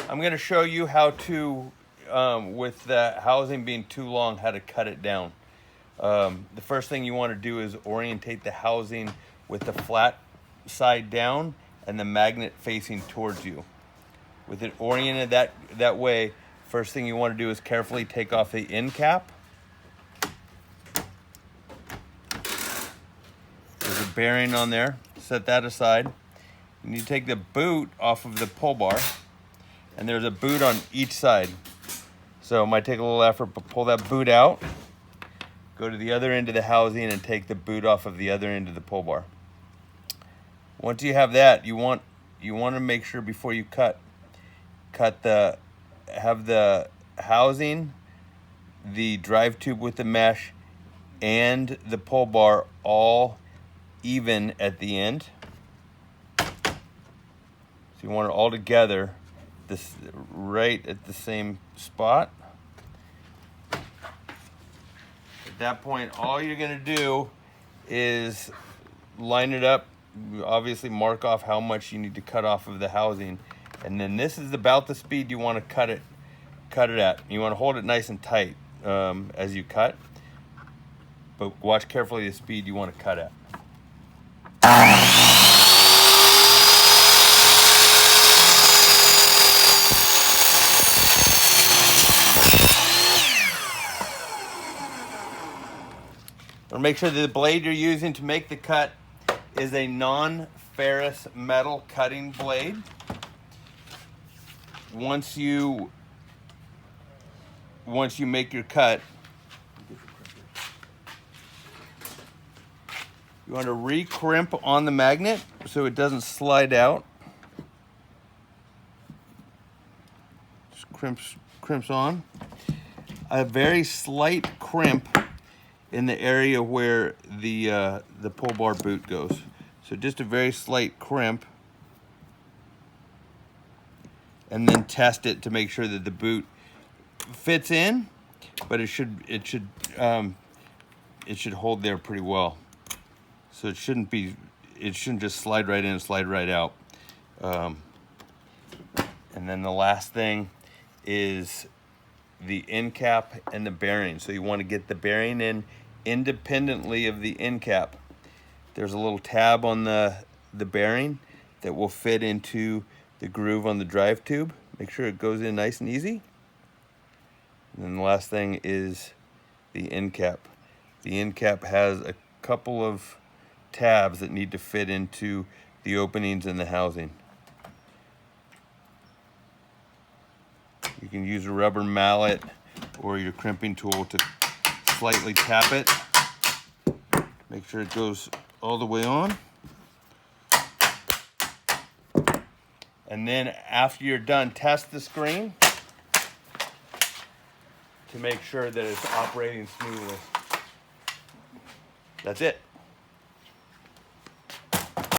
I'm going to show you how to, with the housing being too long, how to cut it down. The first thing you want to do is orientate the housing with the flat side down and the magnet facing towards you. With it oriented that way, first thing you want to do is carefully take off the end cap. There's a bearing on there. Set that aside. You need to take the boot off of the pull bar, and there's a boot on each side. So it might take a little effort, but pull that boot out. Go to the other end of the housing and take the boot off of the other end of the pull bar. Once you have that, you want to make sure before you have the housing, the drive tube with the mesh, and the pull bar all even at the end. So you want it all together, this right at the same spot. At that point, all you're going to do is line it up. Obviously mark off how much you need to cut off of the housing, and then this is about the speed you want to cut it at. You want to hold it nice and tight as you cut, but watch carefully the speed you want to cut at. Or make sure that the blade you're using to make the cut is a non-ferrous metal cutting blade. Once you make your cut, you want to re-crimp on the magnet so it doesn't slide out. Just crimps on. A very slight crimp in the area where the pull bar boot goes. So just a very slight crimp, and then test it to make sure that the boot fits in, but it should hold there pretty well. So it shouldn't just slide right in and slide right out. And then the last thing is the end cap and the bearing. So you want to get the bearing in independently of the end cap. There's a little tab on the bearing that will fit into the groove on the drive tube. Make sure it goes in nice and easy. And then the last thing is the end cap. The end cap has a couple of tabs that need to fit into the openings in the housing. You can use a rubber mallet or your crimping tool to slightly tap it. Make sure it goes all the way on. And then after you're done, test the screen to make sure that it's operating smoothly. That's it.